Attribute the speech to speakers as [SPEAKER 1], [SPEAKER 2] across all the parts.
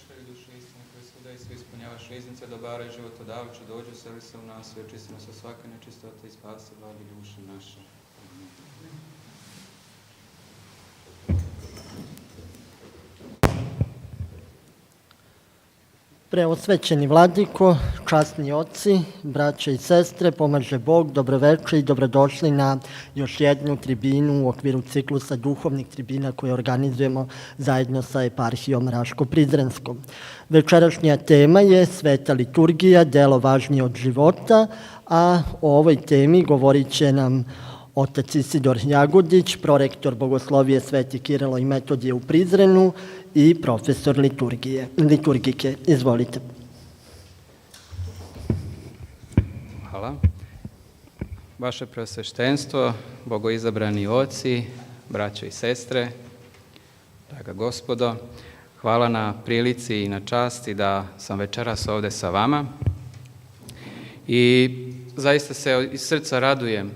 [SPEAKER 1] Očitelju duše istine, koji svuda i sve ispunjavaš riznice, dobara i životodavče, dođu, seli se u nas, i očisti nas od svake nečistote i spasi blagi duše naše.
[SPEAKER 2] Preosvećeni vladiko, časni oci, braće i sestre, pomaže Bog, dobroveče i dobrodošli na još jednu tribinu u okviru ciklusa duhovnih tribina koje organizujemo zajedno sa eparhijom Raško-Prizrenskom. Večerašnja tema je Sveta liturgija, delo važnije od života, a o ovoj temi govorit će nam otac Isidor Jagodić, prorektor Bogoslovije Sveti Kirilo i Metodije u Prizrenu i profesor liturgike. Izvolite.
[SPEAKER 1] Hvala. Vaše preosveštenstvo, bogoizabrani oci, braćo i sestre, draga gospodo, hvala na prilici i na časti da sam večeras ovde sa vama i zaista se iz srca radujem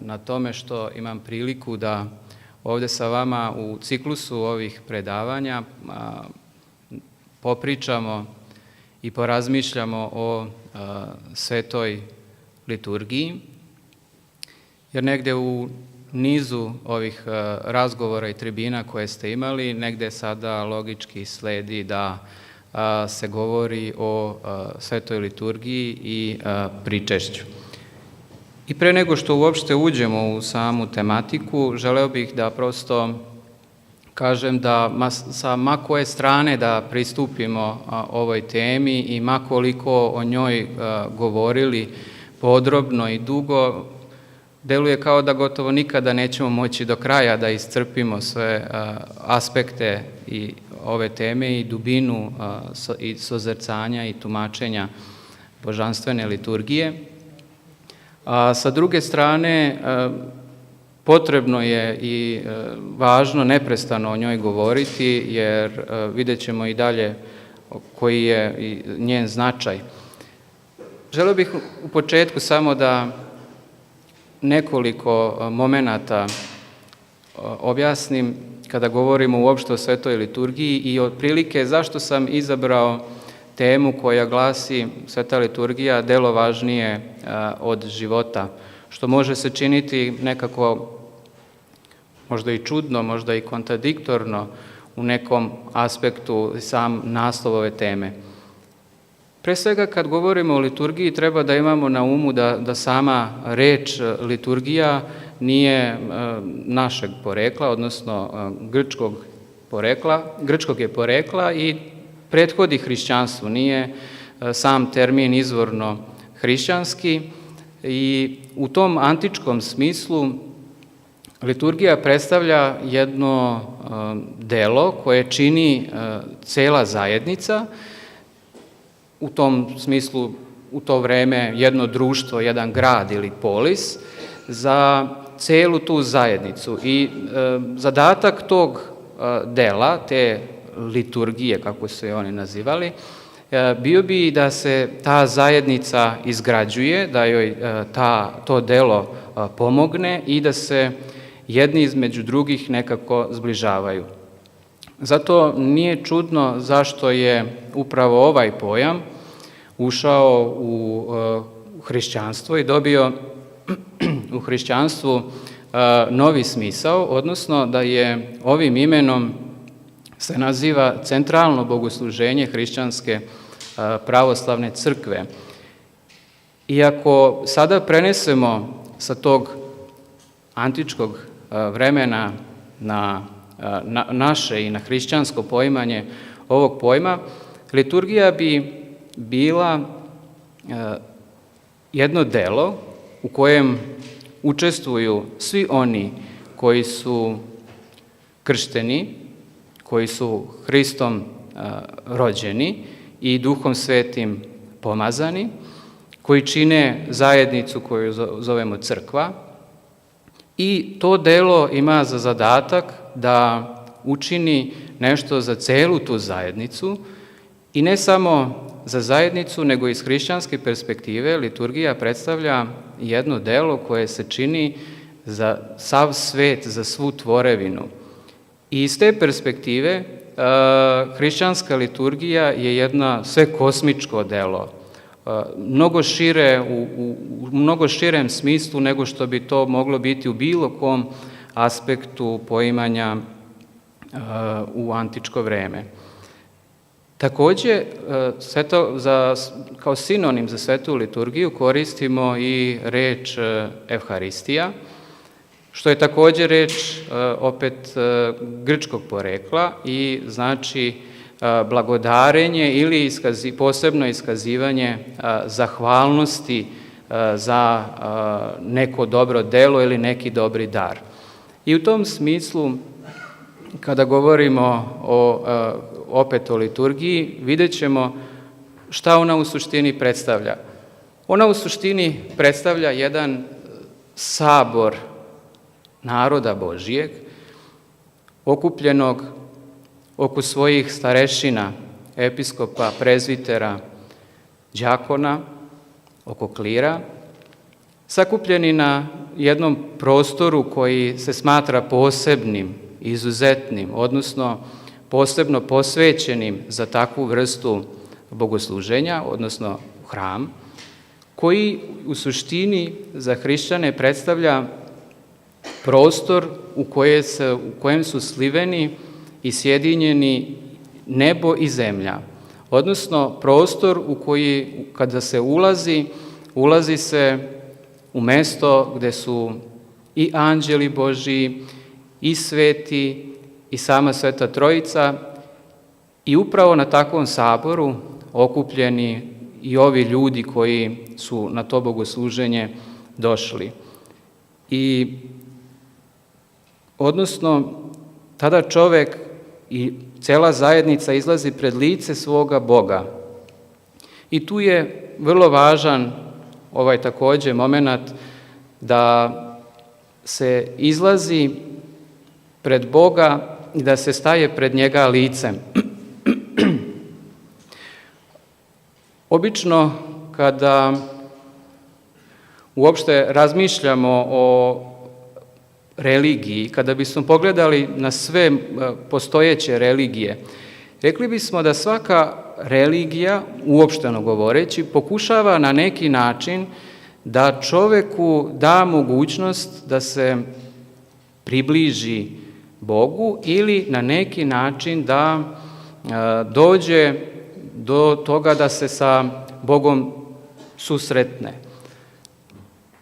[SPEAKER 1] na tome što imam priliku da ovde sa vama u ciklusu ovih predavanja popričamo i porazmišljamo o svetoj liturgiji, jer negde u nizu ovih razgovora i tribina koje ste imali, negde sada logički sledi da se govori o svetoj liturgiji i pričešću. I pre nego što uopšte uđemo u samu tematiku, želeo bih da prosto kažem da sa ma koje strane da pristupimo ovoj temi i ma koliko o njoj govorili podrobno i dugo, deluje kao da gotovo nikada nećemo moći do kraja da iscrpimo sve aspekte i ove teme i dubinu i sozrcanja i tumačenja božanstvene liturgije. A sa druge strane, potrebno je i važno neprestano o njoj govoriti, jer vidjet ćemo i dalje koji je njen značaj. Želeo bih u početku samo da nekoliko momenata objasnim kada govorimo uopšte o svetoj liturgiji i otprilike zašto sam izabrao temu koja glasi Sveta liturgija, delo važnije od života, što može se činiti nekako možda i čudno, možda i kontradiktorno u nekom aspektu sam naslov ove teme. Pre svega kad govorimo o liturgiji treba da imamo na umu da sama reč liturgija nije našeg porekla, odnosno grčkog je porekla i prethodi hrišćanstvu, nije sam termin izvorno hrišćanski i u tom antičkom smislu liturgija predstavlja jedno delo koje čini cela zajednica, u tom smislu u to vreme jedno društvo, jedan grad ili polis, za celu tu zajednicu i zadatak tog dela, te liturgije, kako su je oni nazivali, bio bi da se ta zajednica izgrađuje, da joj to delo pomogne i da se jedni između drugih nekako zbližavaju. Zato nije čudno zašto je upravo ovaj pojam ušao u hrišćanstvo i dobio u hrišćanstvu novi smisao, odnosno da je ovim imenom se naziva centralno bogosluženje hrišćanske pravoslavne crkve. Iako sada prenesemo sa tog antičkog vremena na naše i na hrišćansko poimanje ovog pojma, liturgija bi bila jedno delo u kojem učestvuju svi oni koji su kršteni, koji su Hristom rođeni i Duhom Svetim pomazani, koji čine zajednicu koju zovemo crkva, i to delo ima za zadatak da učini nešto za celu tu zajednicu i ne samo za zajednicu, nego iz hrišćanske perspektive liturgija predstavlja jedno delo koje se čini za sav svet, za svu tvorevinu. I iz te perspektive hrišćanska liturgija je jedna svekosmičko delo, mnogo šire, u mnogo širem smislu nego što bi to moglo biti u bilo kom aspektu poimanja u antičko vreme. Takođe, kao sinonim za svetu liturgiju koristimo i reč Evharistija, što je takođe reč opet grčkog porekla i znači blagodarenje ili posebno iskazivanje zahvalnosti za neko dobro delo ili neki dobri dar. I u tom smislu, kada govorimo opet o liturgiji, vidjet ćemo šta ona u suštini predstavlja. Ona u suštini predstavlja jedan sabor naroda Božijeg, okupljenog oko svojih starešina, episkopa, prezvitera, đakona, oko klira, sakupljeni na jednom prostoru koji se smatra posebnim, izuzetnim, odnosno posebno posvećenim za takvu vrstu bogosluženja, odnosno hram, koji u suštini za hrišćane predstavlja prostor u kojem su sliveni i sjedinjeni nebo i zemlja, odnosno prostor u koji kada se ulazi se u mesto gde su i anđeli Božiji, i sveti, i sama Sveta Trojica, i upravo na takvom saboru okupljeni i ovi ljudi koji su na to bogosluženje došli. I odnosno, tada čovek i cela zajednica izlazi pred lice svoga Boga. I tu je vrlo važan takođe moment da se izlazi pred Boga i da se staje pred njega licem. Obično kada uopšte razmišljamo o religiji, kada bismo pogledali na sve postojeće religije, rekli bismo da svaka religija, uopšteno govoreći, pokušava na neki način da čoveku da mogućnost da se približi Bogu ili na neki način da dođe do toga da se sa Bogom susretne.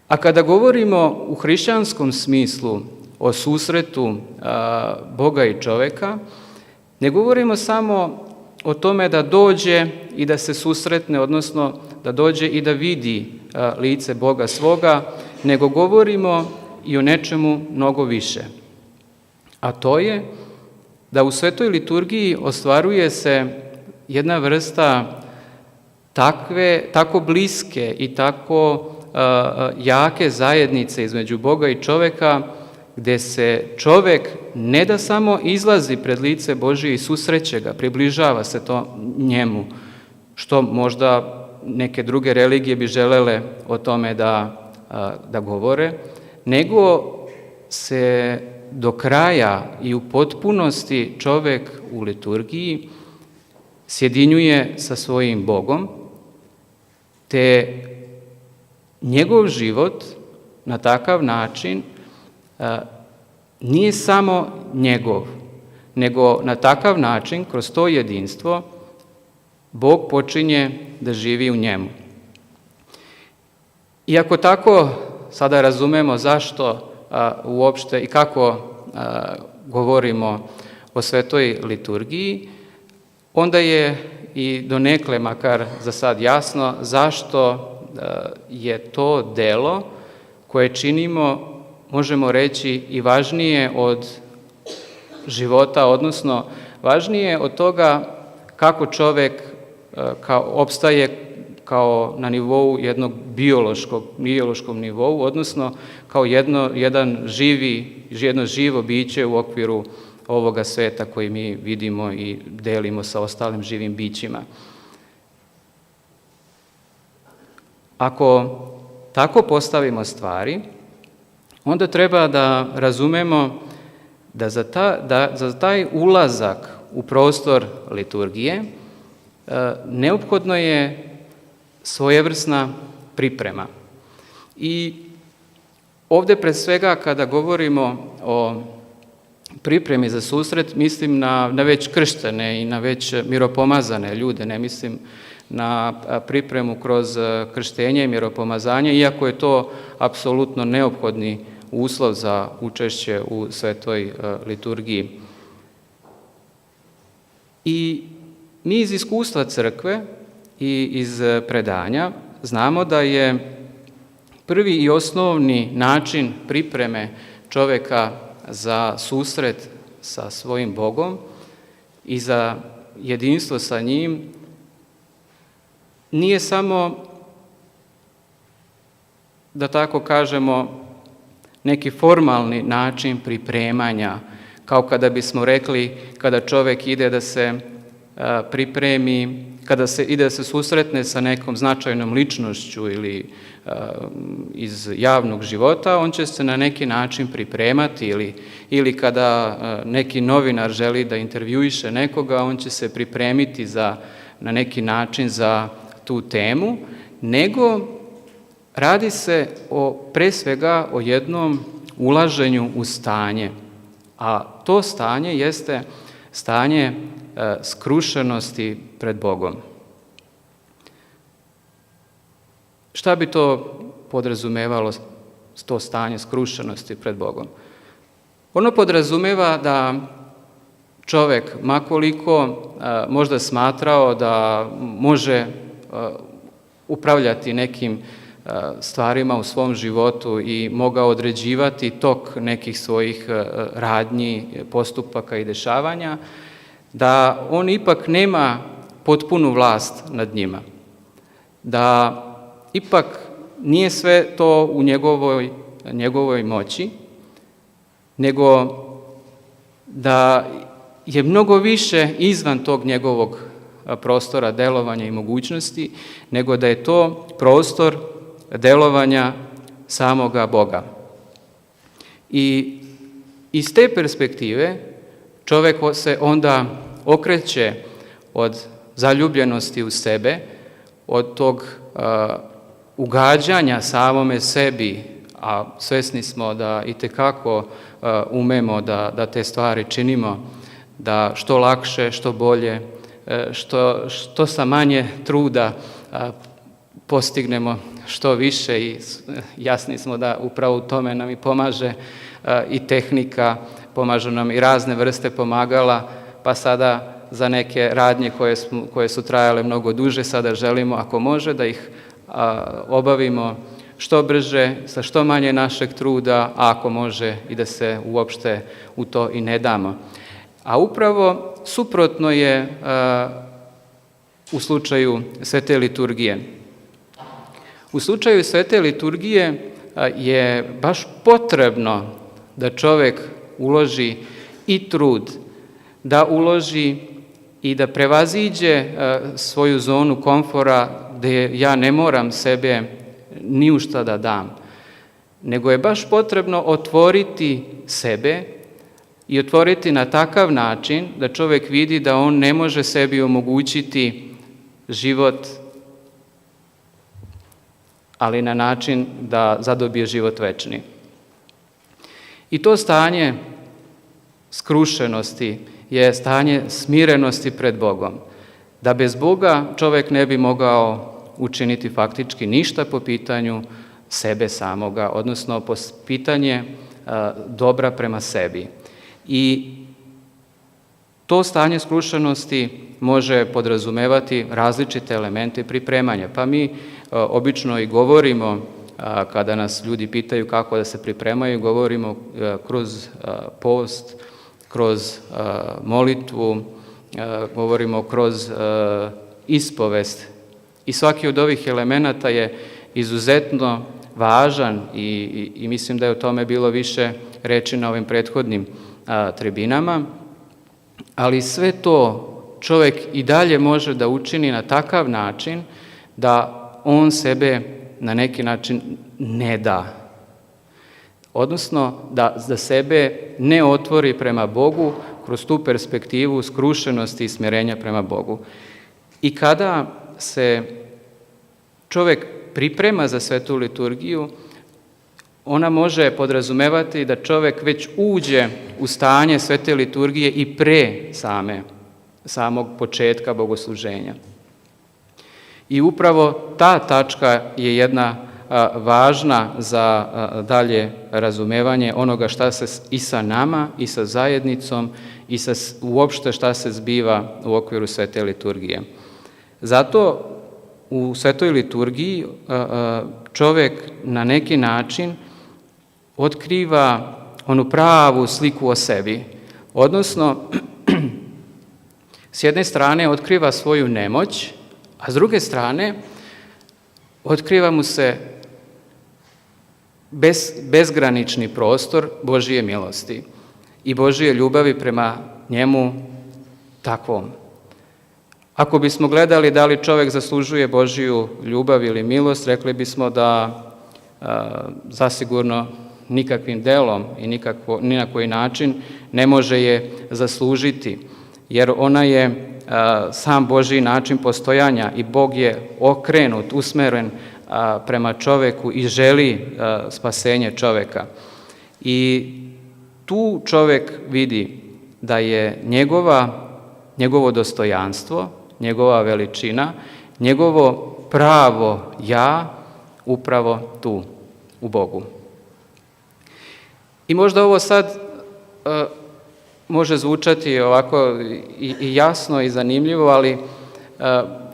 [SPEAKER 1] A kada govorimo u hrišćanskom smislu o susretu Boga i čoveka, ne govorimo samo o tome da dođe i da se susretne, odnosno da dođe i da vidi lice Boga svoga, nego govorimo i o nečemu mnogo više. A to je da u svetoj liturgiji ostvaruje se jedna vrsta tako bliske i tako jake zajednice između Boga i čoveka, gde se čovek ne da samo izlazi pred lice Božije i susreće ga, približava se to njemu, što možda neke druge religije bi želele o tome da govore, nego se do kraja i u potpunosti čovek u liturgiji sjedinjuje sa svojim Bogom, te njegov život na takav način nije samo njegov, nego na takav način, kroz to jedinstvo, Bog počinje da živi u njemu. I ako tako sada razumemo zašto uopšte i kako govorimo o svetoj liturgiji, onda je i donekle, makar za sad jasno, zašto je to delo koje činimo, možemo reći, i važnije od života, odnosno važnije od toga kako čovek opstaje kao na nivou jednog biološkom nivou, odnosno kao jedno živo biće u okviru ovoga sveta koji mi vidimo i delimo sa ostalim živim bićima. Ako tako postavimo stvari, onda treba da razumemo da za taj ulazak u prostor liturgije, neophodno je svojevrsna priprema. I ovdje pred svega kada govorimo o pripremi za susret, mislim na već krštene i na već miropomazane ljude, ne mislim na pripremu kroz krštenje i miropomazanje, iako je to apsolutno neophodni uslov za učešće u svetoj liturgiji. I mi iz iskustva crkve i iz predanja znamo da je prvi i osnovni način pripreme čovjeka za susret sa svojim Bogom i za jedinstvo sa njim nije samo, da tako kažemo, neki formalni način pripremanja, kao kada bismo rekli kada čovjek ide da se pripremi, kada se ide da se susretne sa nekom značajnom ličnošću ili iz javnog života, on će se na neki način pripremati ili kada neki novinar želi da intervjuiše nekoga, on će se pripremiti na neki način za tu temu, nego radi se pre svega o jednom ulaženju u stanje, a to stanje jeste stanje skrušenosti pred Bogom. Šta bi to podrazumevalo, to stanje skrušenosti pred Bogom? Ono podrazumeva da čovjek, makoliko možda smatrao da može upravljati nekim stvarima u svom životu i mogao određivati tok nekih svojih radnji, postupaka i dešavanja, da on ipak nema potpunu vlast nad njima. Da ipak nije sve to u njegovoj moći, nego da je mnogo više izvan tog njegovog prostora delovanja i mogućnosti, nego da je to prostor delovanja samoga Boga. I iz te perspektive čovjek se onda okreće od zaljubljenosti u sebe, od tog ugađanja samome sebi, a svesni smo da itekako umemo da te stvari činimo, da što lakše, što bolje, što sa manje truda postignemo što više i jasni smo da upravo u tome nam i pomaže i tehnika, pomažu nam i razne vrste pomagala, pa sada za neke radnje koje su trajale mnogo duže, sada želimo, ako može, da ih obavimo što brže, sa što manje našeg truda, a ako može i da se uopšte u to i ne damo. A upravo suprotno je u slučaju svete liturgije. U slučaju svete liturgije je baš potrebno da čovjek uloži i trud, da uloži i da prevaziđe svoju zonu komfora gdje ja ne moram sebe ni u šta da dam, nego je baš potrebno otvoriti sebe i otvoriti na takav način da čovjek vidi da on ne može sebi omogućiti život, ali na način da zadobije život večni. I to stanje skrušenosti je stanje smirenosti pred Bogom. Da bez Boga čovjek ne bi mogao učiniti faktički ništa po pitanju sebe samoga, odnosno po pitanje dobra prema sebi. I to stanje skrušenosti može podrazumevati različite elemente pripremanja. Pa mi obično i govorimo, kada nas ljudi pitaju kako da se pripremaju, govorimo kroz post, kroz molitvu, govorimo kroz ispovest. I svaki od ovih elemenata je izuzetno važan i mislim da je o tome bilo više reči na ovim prethodnim tribinama, ali sve to čovjek i dalje može da učini na takav način da on sebe na neki način ne da. Odnosno da sebe ne otvori prema Bogu kroz tu perspektivu skrušenosti i smjerenja prema Bogu. I kada se čovjek priprema za svetu liturgiju, ona može podrazumevati da čovjek već uđe u stanje svete liturgije i pre samog početka bogosluženja. I upravo ta tačka je jedna važna za dalje razumevanje onoga šta se i sa nama i sa zajednicom i uopšte šta se zbiva u okviru svete liturgije. Zato u svetoj liturgiji čovjek na neki način otkriva onu pravu sliku o sebi, odnosno s jedne strane otkriva svoju nemoć, a s druge strane otkriva mu se bezgranični prostor Božije milosti i Božije ljubavi prema njemu takvom. Ako bismo gledali da li čovjek zaslužuje Božiju ljubav ili milost, rekli bismo da zasigurno nikakvim delom i ni na koji način ne može je zaslužiti, jer ona je sam Božji način postojanja i Bog je okrenut, usmeren prema čovjeku i želi spasenje čovjeka. I tu čovjek vidi da je njegovo dostojanstvo, njegova veličina, njegovo pravo ja upravo tu, u Bogu. I možda ovo sad može zvučati ovako i jasno i zanimljivo, ali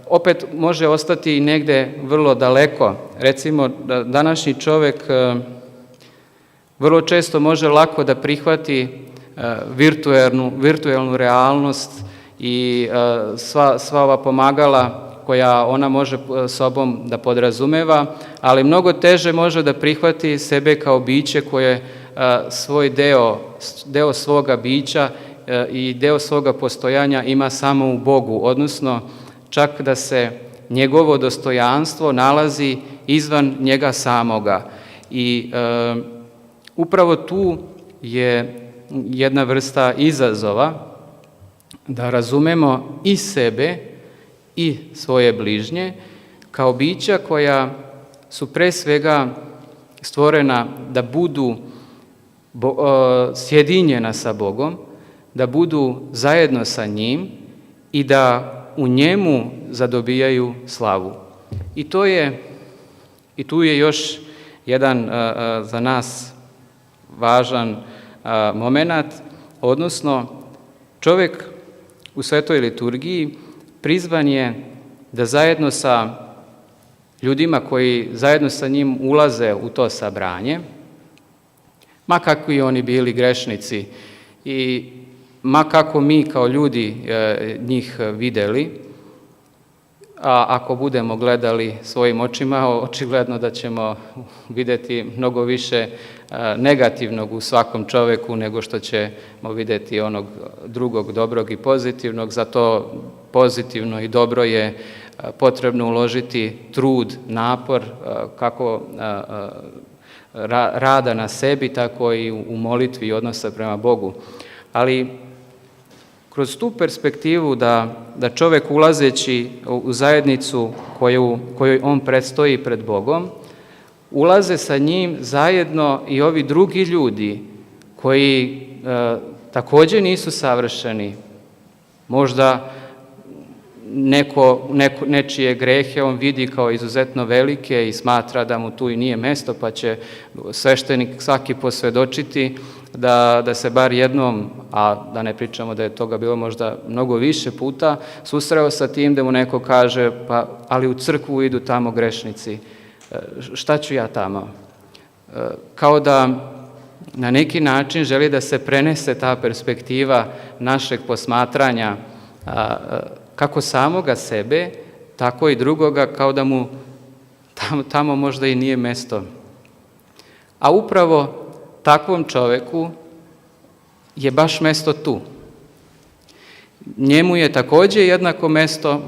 [SPEAKER 1] opet može ostati i negde vrlo daleko. Recimo, današnji čovjek vrlo često može lako da prihvati virtuelnu realnost i sva ova pomagala koja ona može sobom da podrazumeva, ali mnogo teže može da prihvati sebe kao biće koje svoj deo svoga bića i deo svoga postojanja ima samo u Bogu, odnosno čak da se njegovo dostojanstvo nalazi izvan njega samoga. I upravo tu je jedna vrsta izazova da razumemo i sebe i svoje bližnje kao bića koja su pre svega stvorena da budu sjedinjena sa Bogom, da budu zajedno sa njim i da u njemu zadobijaju slavu. I tu je još jedan za nas važan momenat, odnosno čovjek u svetoj liturgiji prizvan je da zajedno sa ljudima koji zajedno sa njim ulaze u to sabranje, ma kakvi oni bili grešnici i ma kako mi kao ljudi njih videli, a ako budemo gledali svojim očima, očigledno da ćemo vidjeti mnogo više negativnog u svakom čovjeku nego što ćemo vidjeti onog drugog dobrog i pozitivnog. Zato pozitivno i dobro je potrebno uložiti trud, napor, kako rada na sebi, tako i u molitvi i odnosa prema Bogu. Ali kroz tu perspektivu da čovjek ulazeći u zajednicu kojoj on predstoji pred Bogom, ulaze sa njim zajedno i ovi drugi ljudi koji također nisu savršeni. Možda nečije grehe on vidi kao izuzetno velike i smatra da mu tu i nije mesto, pa će sveštenik svaki posvedočiti da se bar jednom, a da ne pričamo da je toga bilo možda mnogo više puta, susreo sa tim da mu neko kaže, pa ali u crkvu idu tamo grešnici, šta ću ja tamo? Kao da na neki način želi da se prenese ta perspektiva našeg posmatranja kako samoga sebe, tako i drugoga, kao da mu tamo možda i nije mesto. A upravo takvom čovjeku je baš mesto tu. Njemu je također jednako mesto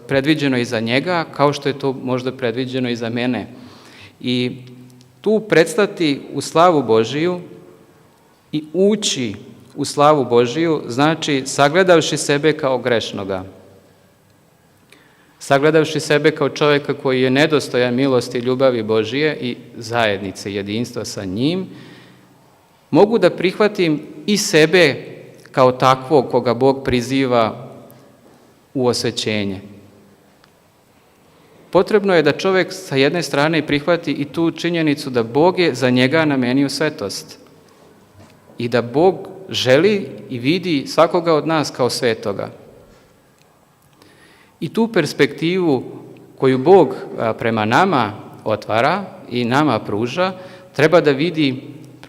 [SPEAKER 1] predviđeno i za njega, kao što je to možda predviđeno i za mene. I tu predstati u slavu Božiju i ući u slavu Božiju znači sagledavši sebe kao grešnoga, sagledavši sebe kao čovjeka koji je nedostojan milosti i ljubavi Božije i zajednice, jedinstva sa njim, mogu da prihvatim i sebe kao takvog koga Bog priziva u osvećenje. Potrebno je da čovjek sa jedne strane prihvati i tu činjenicu da Bog je za njega namenio svetost i da Bog želi i vidi svakoga od nas kao svetoga. I tu perspektivu koju Bog prema nama otvara i nama pruža, treba da vidi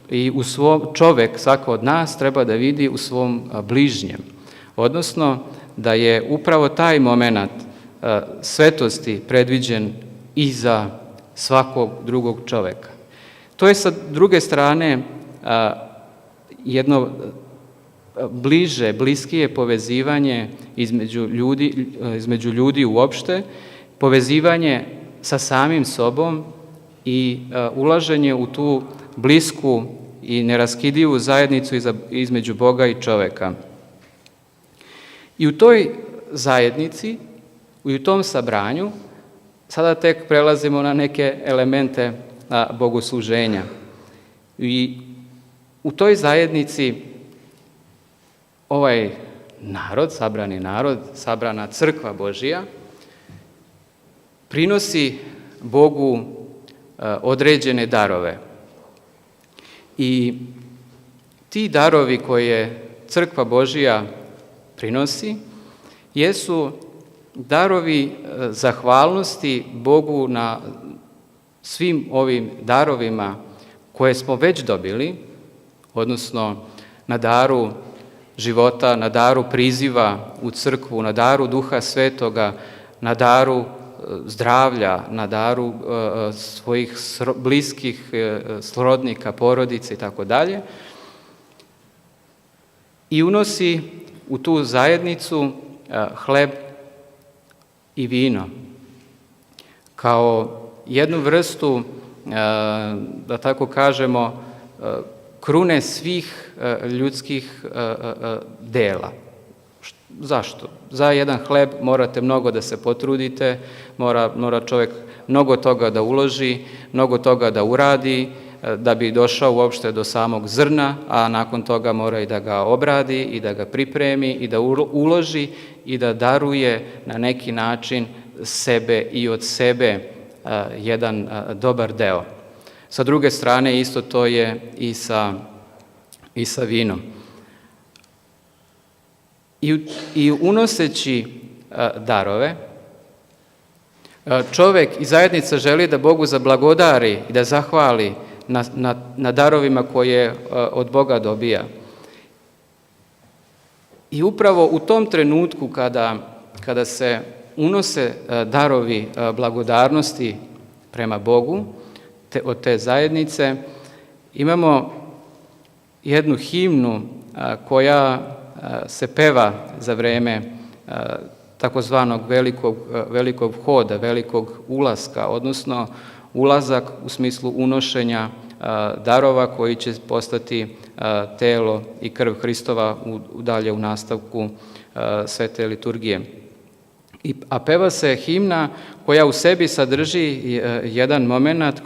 [SPEAKER 1] i u svom, čovjek, svako od nas, treba da vidi u svom bližnjem. Odnosno, da je upravo taj moment svetosti predviđen i za svakog drugog čovjeka. To je sa druge strane jedno bliskije povezivanje između ljudi uopšte, povezivanje sa samim sobom i ulaženje u tu blisku i neraskidivu zajednicu između Boga i čoveka. I u toj zajednici, i u tom sabranju, sada tek prelazimo na neke elemente bogosluženja. I u toj zajednici ovaj narod, sabrana crkva Božija, prinosi Bogu određene darove. I ti darovi koje crkva Božija prinosi jesu darovi zahvalnosti Bogu na svim ovim darovima koje smo već dobili, odnosno na daru života, na daru priziva u crkvu, na daru Duha Svetoga, na daru zdravlja, na daru svojih bliskih srodnika, porodice i tako dalje. I unosi u tu zajednicu hleb i vino kao jednu vrstu, da tako kažemo, krune svih ljudskih dela. Zašto? Za jedan hleb morate mnogo da se potrudite, mora čovjek mnogo toga da uloži, mnogo toga da uradi, da bi došao uopšte do samog zrna, a nakon toga mora i da ga obradi i da ga pripremi i da uloži i da daruje na neki način sebe i od sebe jedan dobar deo. Sa druge strane, isto to je i sa vinom. I unoseći darove, čovjek i zajednica želi da Bogu zablagodari i da zahvali na darovima koje od Boga dobija. I upravo u tom trenutku kada se unose darovi blagodarnosti prema Bogu od te zajednice, imamo jednu himnu koja se peva za vreme takozvanog velikog hoda, velikog ulaska, odnosno ulazak u smislu unošenja darova koji će postati telo i krv Hristova dalje u nastavku svete liturgije. A peva se himna koja u sebi sadrži jedan moment,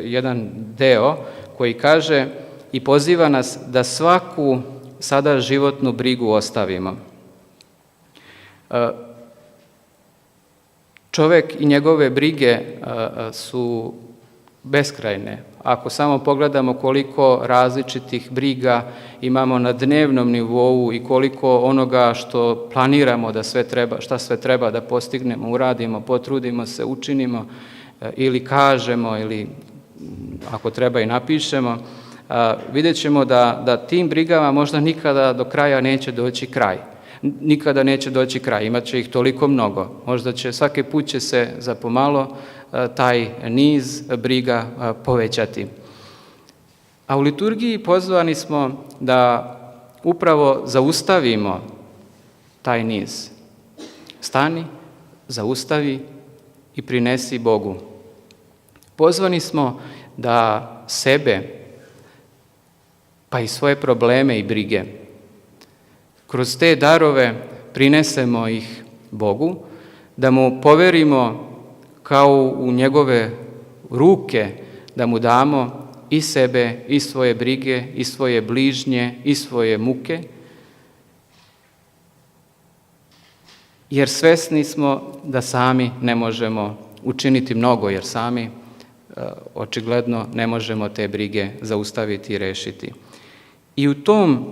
[SPEAKER 1] jedan deo koji kaže i poziva nas da svaku sada životnu brigu ostavimo. Čovjek i njegove brige su beskrajne. Ako samo pogledamo koliko različitih briga imamo na dnevnom nivou i koliko onoga što planiramo da šta sve treba da postignemo, uradimo, potrudimo se, učinimo ili kažemo ili ako treba i napišemo, vidjet ćemo da tim brigama možda nikada do kraja neće doći kraj. Nikada neće doći kraj, imat će ih toliko mnogo. Možda će svaki put će se za pomalo taj niz briga povećati. A u liturgiji pozvani smo da upravo zaustavimo taj niz. Stani, zaustavi i prinesi Bogu. Pozvani smo da sebe, pa i svoje probleme i brige, kroz te darove prinesemo ih Bogu, da mu poverimo kao u njegove ruke, da mu damo i sebe, i svoje brige, i svoje bližnje, i svoje muke, jer svesni smo da sami ne možemo učiniti mnogo, jer sami očigledno ne možemo te brige zaustaviti i rešiti. I u tom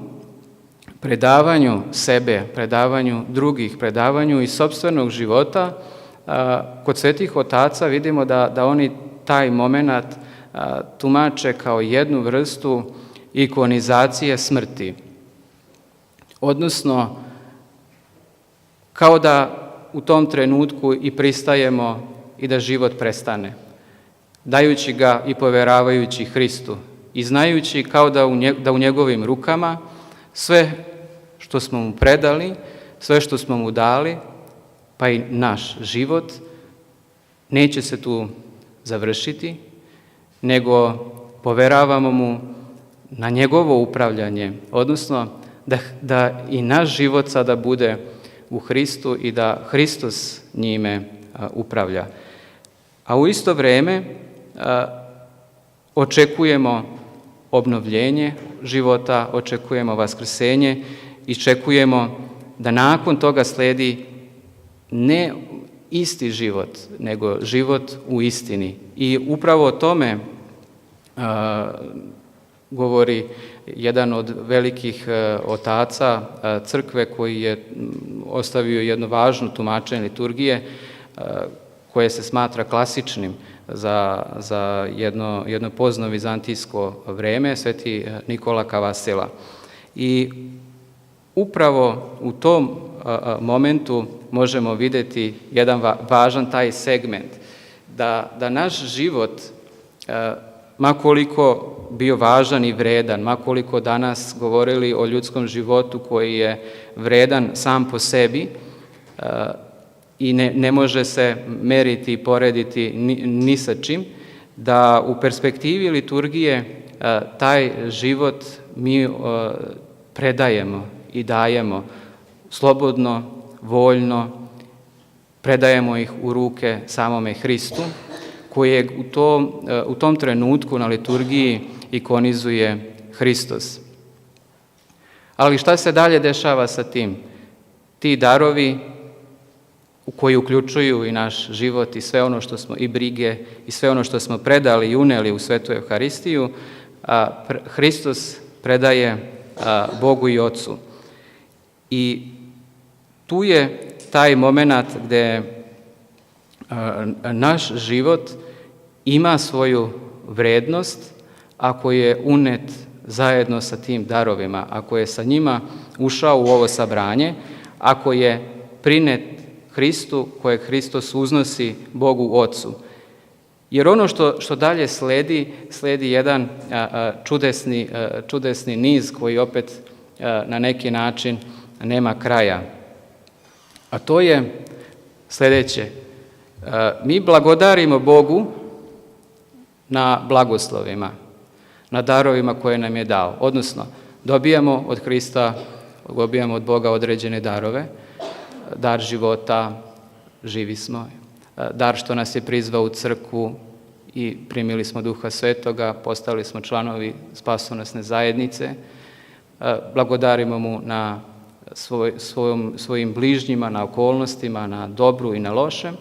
[SPEAKER 1] predavanju sebe, predavanju drugih, predavanju i sopstvenog života, kod svetih otaca vidimo da oni taj moment tumače kao jednu vrstu ikonizacije smrti. Odnosno, kao da u tom trenutku i pristajemo i da život prestane, dajući ga i poveravajući Hristu i znajući kao da u njegovim rukama sve što smo mu predali, sve što smo mu dali, pa i naš život, neće se tu završiti, nego poveravamo mu na njegovo upravljanje, odnosno da i naš život sada bude u Hristu i da Hristos njime upravlja. A u isto vrijeme očekujemo obnovljenje života, očekujemo vaskrsenje i očekujemo da nakon toga sledi ne isti život, nego život u istini. I upravo o tome govori jedan od velikih otaca crkve koji je ostavio jedno važno tumačenje liturgije koje se smatra klasičnim za jedno pozno vizantijsko vreme, sveti Nikola Kavasela. I upravo u tom momentu možemo vidjeti jedan važan taj segment, da naš život, ma koliko bio važan i vredan, ma koliko danas govorili o ljudskom životu koji je vredan sam po sebi i ne može se meriti i porediti ni sa čim, da u perspektivi liturgije taj život mi predajemo i dajemo slobodno, voljno, predajemo ih u ruke samome Hristu, kojeg u tom trenutku na liturgiji ikonizuje Hristos. Ali šta se dalje dešava sa tim? Ti darovi koji uključuju i naš život i sve ono što smo, i brige, i sve ono što smo predali i uneli u Svetu Euharistiju, Hristos predaje Bogu i Ocu. I tu je taj moment gdje naš život ima svoju vrednost ako je unet zajedno sa tim darovima, ako je sa njima ušao u ovo sabranje, ako je prinet Hristu kojeg Hristos uznosi Bogu Ocu. Jer ono što dalje sledi jedan čudesni niz koji opet na neki način nema kraja. A to je sljedeće. Mi blagodarimo Bogu na blagoslovima, na darovima koje nam je dao. Odnosno, dobijamo od Hrista, dobijamo od Boga određene darove, dar života, živi smo, dar što nas je prizvao u crkvu i primili smo Duha Svetoga, postali smo članovi spasonosne zajednice, blagodarimo mu na svojim bližnjima, na okolnostima, na dobru i na lošem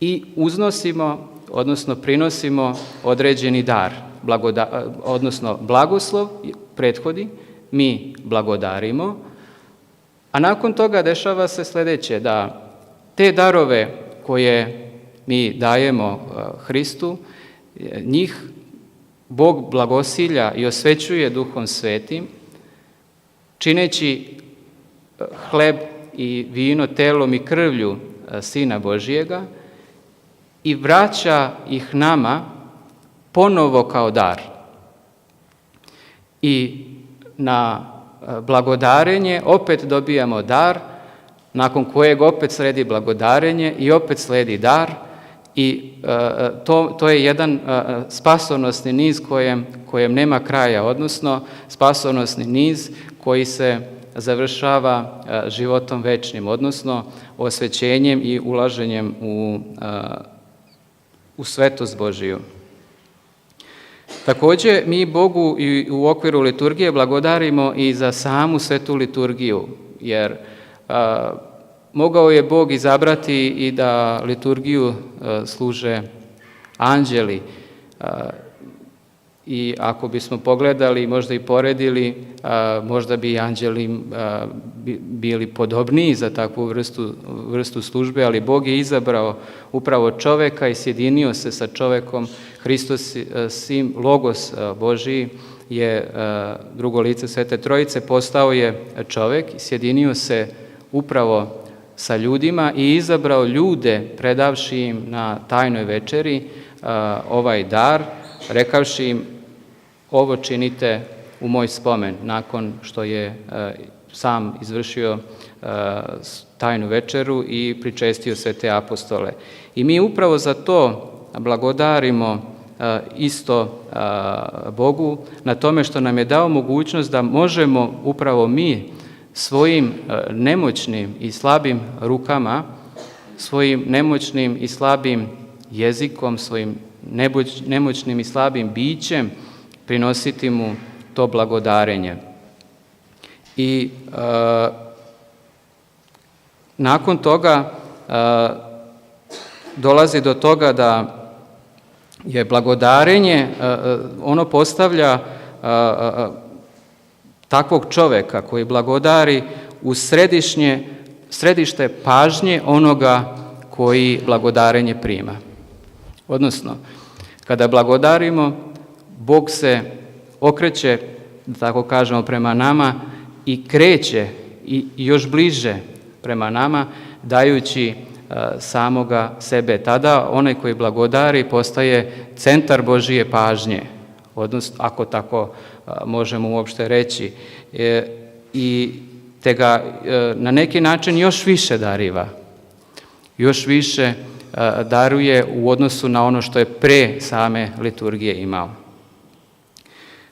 [SPEAKER 1] i uznosimo, odnosno prinosimo određeni dar, odnosno blagoslov prethodi, mi blagodarimo, a nakon toga dešava se sljedeće, da te darove koje mi dajemo Hristu, njih Bog blagosilja i osvećuje Duhom Svetim, čineći hleb i vino telom i krvlju Sina Božijega i vraća ih nama ponovo kao dar. I na blagodarenje opet dobijamo dar, nakon kojeg opet sledi blagodarenje i opet sledi dar i to je jedan spasonosni niz kojem nema kraja, odnosno spasonosni niz koji se završava životom večnim, odnosno osvećenjem i ulaženjem u svetost Božiju. Također, mi Bogu i u okviru liturgije blagodarimo i za samu svetu liturgiju, jer mogao je Bog izabrati i da liturgiju služe anđeli. I ako bismo pogledali, možda i poredili, možda bi i anđeli bili podobniji za takvu vrstu službe, ali Bog je izabrao upravo čoveka i sjedinio se sa čovekom. Hristos, sim, Logos Božiji, je drugo lice Svete Trojice, postao je čovek i sjedinio se upravo sa ljudima i izabrao ljude, predavši im na tajnoj večeri ovaj dar, rekavši im: ovo činite u moj spomen, nakon što je sam izvršio tajnu večeru i pričestio sve te apostole. I mi upravo za to blagodarimo isto Bogu na tome što nam je dao mogućnost da možemo upravo mi svojim nemoćnim i slabim rukama, svojim nemoćnim i slabim jezikom, svojim nemoćnim i slabim bićem prinositi mu to blagodarenje. I nakon toga dolazi do toga da je blagodarenje, ono postavlja takvog čoveka koji blagodari u središte pažnje onoga koji blagodarenje prima. Odnosno, kada blagodarimo, Bog se okreće, da tako kažemo, prema nama i kreće i još bliže prema nama, dajući samoga sebe. Tada onaj koji blagodari postaje centar Božije pažnje, odnosno, ako tako možemo uopšte reći, i te ga na neki način još više dariva, još više daruje u odnosu na ono što je pre same liturgije imao.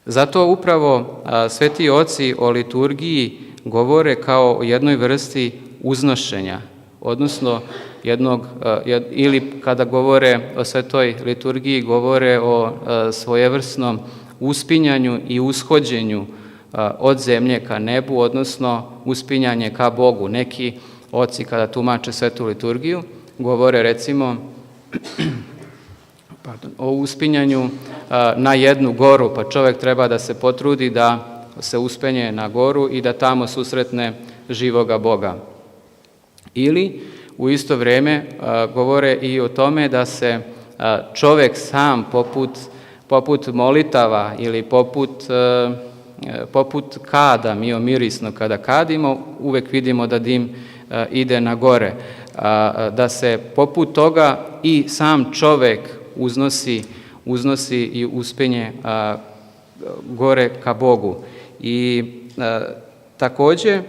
[SPEAKER 1] Zato upravo sveti oci o liturgiji govore kao o jednoj vrsti uznošenja, odnosno ili kada govore o svetoj liturgiji, govore o svojevrsnom uspinjanju i ushođenju od zemlje ka nebu, odnosno uspinjanje ka Bogu. Neki oci kada tumače svetu liturgiju govore recimo o uspinjanju na jednu goru, pa čovjek treba da se potrudi da se uspenje na goru i da tamo susretne živoga Boga. Ili u isto vrijeme govore i o tome da se čovjek sam poput molitava ili poput kada, mirisno kada kadimo, uvek vidimo da dim ide na gore. Da se poput toga i sam čovjek uznosi i uspenje gore ka Bogu. I također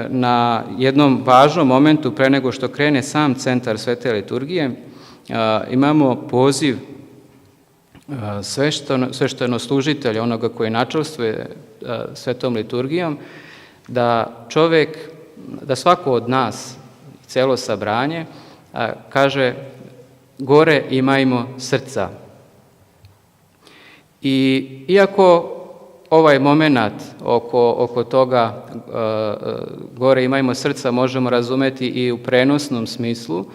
[SPEAKER 1] na jednom važnom momentu pre nego što krene sam centar svete liturgije imamo poziv svešteno-služitelja, onoga koji načelstvuje svetom liturgijom, da svako od nas, celo sabranje, kaže: gore imajmo srca. I iako ovaj moment oko toga gore imajmo srca možemo razumeti i u prenosnom smislu,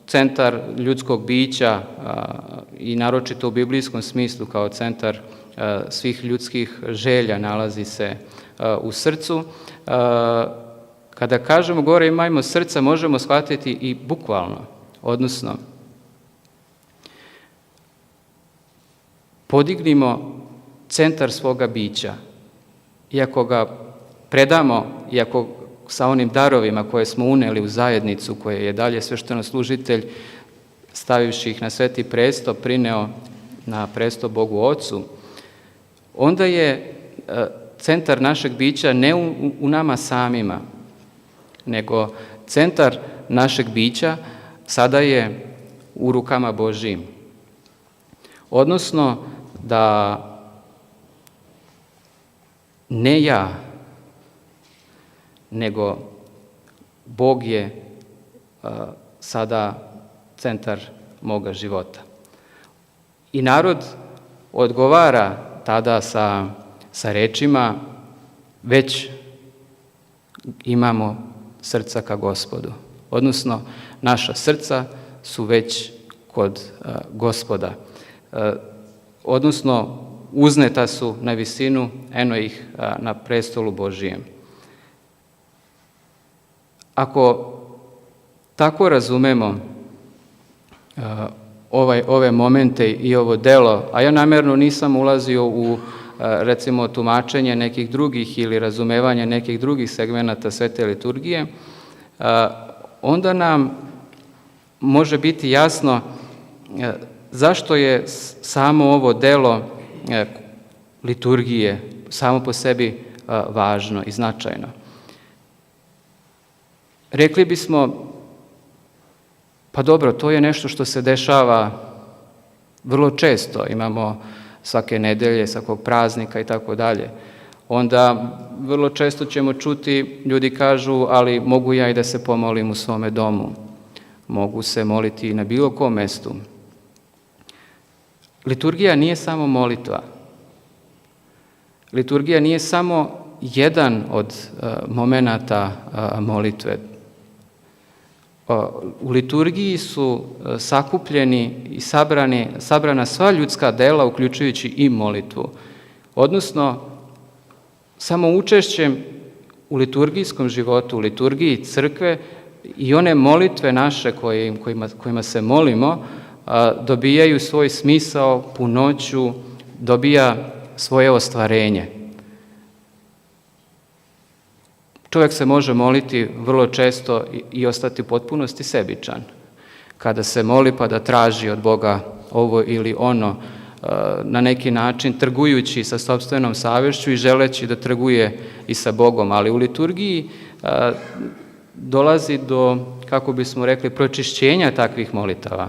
[SPEAKER 1] centar ljudskog bića i naročito u biblijskom smislu kao centar svih ljudskih želja nalazi se u srcu. Kada kažemo gore imajmo srca možemo shvatiti i bukvalno, odnosno podignimo centar svoga bića, iako ga predamo, iako sa onim darovima koje smo uneli u zajednicu, koje je dalje sveštenoslужitelj, stavivši ih na sveti presto, prineo na presto Bogu Ocu, onda je centar našeg bića ne u nama samima, nego centar našeg bića sada je u rukama Božijim. Odnosno da ne ja, nego Bog je sada centar moga života. I narod odgovara tada sa rečima: već imamo srca ka Gospodu. Odnosno, naša srca su već kod Gospoda. Odnosno, uzneta su na visinu, eno ih na prestolu Božijem. Ako tako razumemo ove momente i ovo delo, a ja namjerno nisam ulazio u recimo tumačenje nekih drugih ili razumevanje nekih drugih segmenata svete liturgije, onda nam može biti jasno zašto je samo ovo delo liturgije samo po sebi važno i značajno. Rekli bismo, pa dobro, to je nešto što se dešava vrlo često, imamo svake nedelje, svakog praznika i tako dalje. Onda vrlo često ćemo čuti, ljudi kažu, ali mogu ja i da se pomolim u svome domu. Mogu se moliti na bilo kom mestu. Liturgija nije samo molitva. Liturgija nije samo jedan od momenata molitve. U liturgiji su sakupljeni i sabrana sva ljudska dela, uključujući i molitvu. Odnosno, samo učešćem u liturgijskom životu, u liturgiji crkve i one molitve naše kojima se molimo, dobijaju svoj smisao, punoću, dobija svoje ostvarenje. Čovjek se može moliti vrlo često i ostati u potpunosti sebičan. Kada se moli pa da traži od Boga ovo ili ono, na neki način trgujući sa sopstvenom savješću i želeći da trguje i sa Bogom. Ali u liturgiji dolazi do, kako bismo rekli, pročišćenja takvih molitava.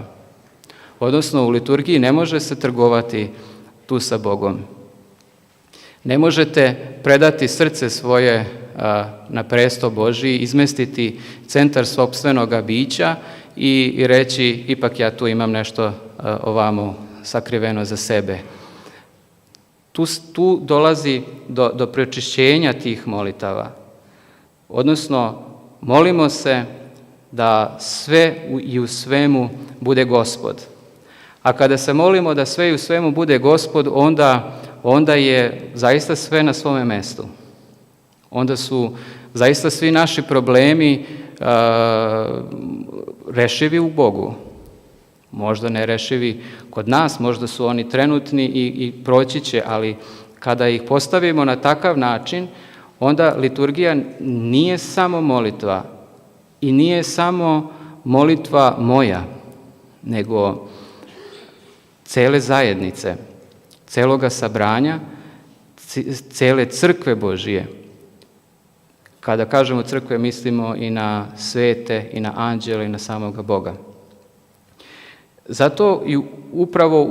[SPEAKER 1] Odnosno, u liturgiji ne može se trgovati tu sa Bogom. Ne možete predati srce svoje na presto Božiji, izmestiti centar sopstvenoga bića i reći ipak ja tu imam nešto ovamo sakriveno za sebe. Tu dolazi do prečišćenja tih molitava. Odnosno, molimo se da sve i u svemu bude Gospod. A kada se molimo da sve i u svemu bude Gospod, onda je zaista sve na svome mestu. Onda su zaista svi naši problemi rešivi u Bogu. Možda ne rešivi kod nas, možda su oni trenutni i proći će, ali kada ih postavimo na takav način, onda liturgija nije samo molitva i nije samo molitva moja, nego cele zajednice, celoga sabranja, cele crkve Božije. Kada kažemo crkve, mislimo i na svete, i na anđele, i na samoga Boga. Zato i upravo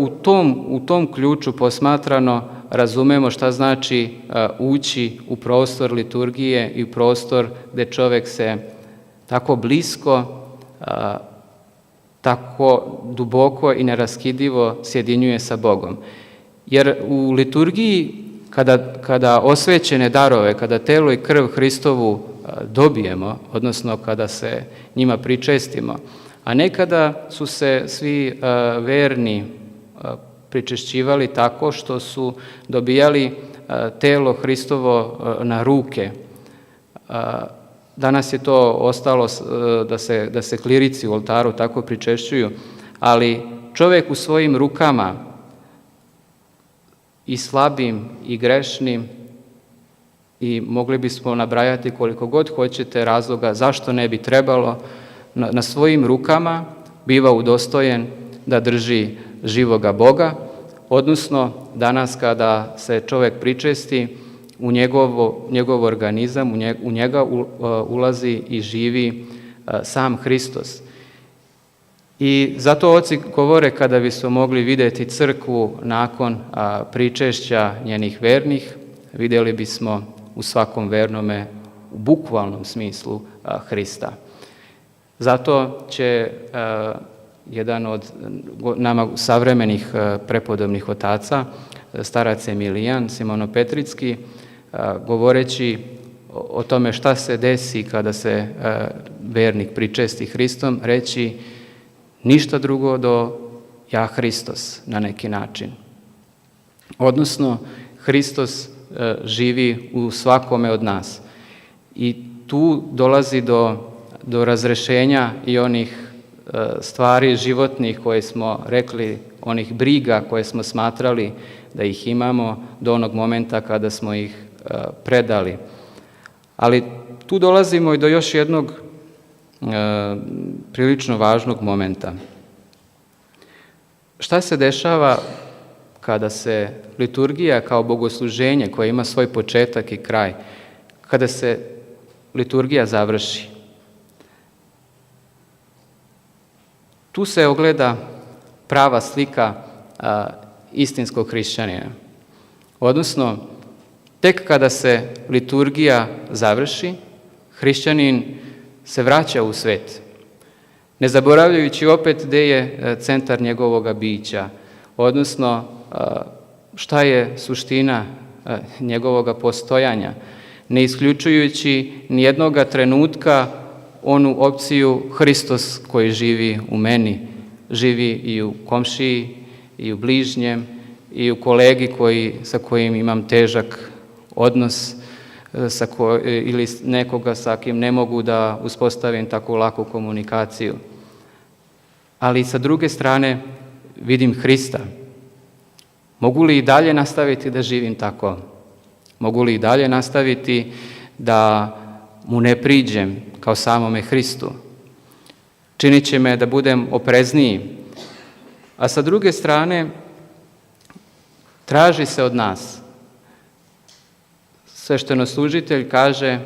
[SPEAKER 1] u tom ključu posmatrano razumemo šta znači ući u prostor liturgije i u prostor gde čovjek se tako blisko, tako duboko i neraskidivo sjedinjuje sa Bogom. Jer u liturgiji, kada osvećene darove, kada telo i krv Hristovu dobijemo, odnosno kada se njima pričestimo, a nekada su se svi verni pričešćivali tako što su dobijali telo Hristovo na ruke. Danas je to ostalo da se klirici u oltaru tako pričešćuju, ali čovjek u svojim rukama i slabim i grešnim, i mogli bismo nabrajati koliko god hoćete razloga zašto ne bi trebalo, na svojim rukama biva udostojen da drži živoga Boga, odnosno danas kada se čovjek pričesti, u njegov organizam, u njega ulazi i živi sam Hristos. I zato oci govore, kada bismo mogli vidjeti crkvu nakon pričešća njenih vernih, vidjeli bismo u svakom vernome u bukvalnom smislu Hrista. Zato će jedan od nama savremenih prepodobnih otaca, starac Emilijan Simonopetricki, govoreći o tome šta se desi kada se vernik pričesti Hristom, reći ništa drugo do ja Hristos na neki način. Odnosno, Hristos živi u svakome od nas. I tu dolazi do razrešenja i onih stvari životnih koje smo rekli, onih briga koje smo smatrali da ih imamo do onog momenta kada smo ih predali. Ali tu dolazimo i do još jednog prilično važnog momenta. Šta se dešava kada se liturgija kao bogosluženje koje ima svoj početak i kraj, kada se liturgija završi? Tu se ogleda prava slika istinskog hrišćanina. Odnosno, tek kada se liturgija završi, hrišćanin se vraća u svet, ne zaboravljajući opet gde je centar njegovoga bića, odnosno šta je suština njegovoga postojanja, ne isključujući nijednoga trenutka onu opciju Hristos koji živi u meni, živi i u komšiji, i u bližnjem, i u kolegi sa kojim imam težak odnos ili nekoga sa kim ne mogu da uspostavim takvu laku komunikaciju. Ali sa druge strane vidim Hrista. Mogu li i dalje nastaviti da živim tako? Mogu li i dalje nastaviti da mu ne priđem kao samome Hristu? Činit će me da budem oprezniji. A sa druge strane, traži se od nas. Sveštenoslужitelj kaže,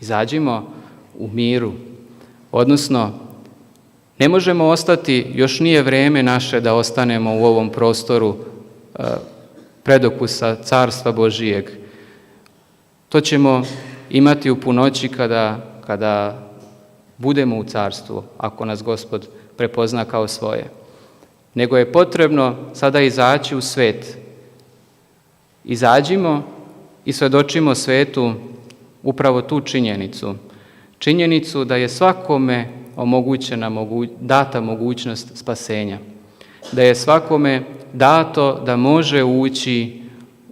[SPEAKER 1] izađimo u miru. Odnosno, ne možemo ostati, još nije vreme naše da ostanemo u ovom prostoru predokusa Carstva Božijeg. To ćemo imati u punoći kada budemo u carstvu, ako nas Gospod prepozna kao svoje. Nego je potrebno sada izaći u svet. Izađimo i svedočimo svetu upravo tu činjenicu. Činjenicu da je svakome data mogućnost spasenja. Da je svakome dato da može ući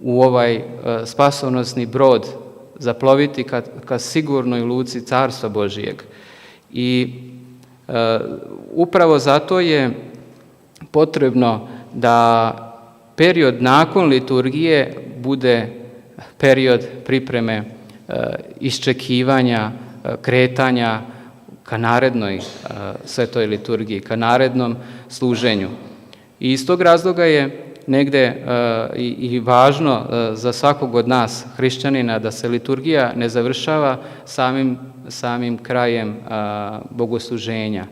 [SPEAKER 1] u ovaj spasonosni brod, zaploviti ka sigurnoj luci Carstva Božijeg. I upravo zato je potrebno da period nakon liturgije bude period pripreme, iščekivanja, kretanja ka narednoj svetoj liturgiji, ka narednom služenju. I iz tog razloga je negde i važno za svakog od nas, hrišćanina, da se liturgija ne završava samim krajem bogosluženja,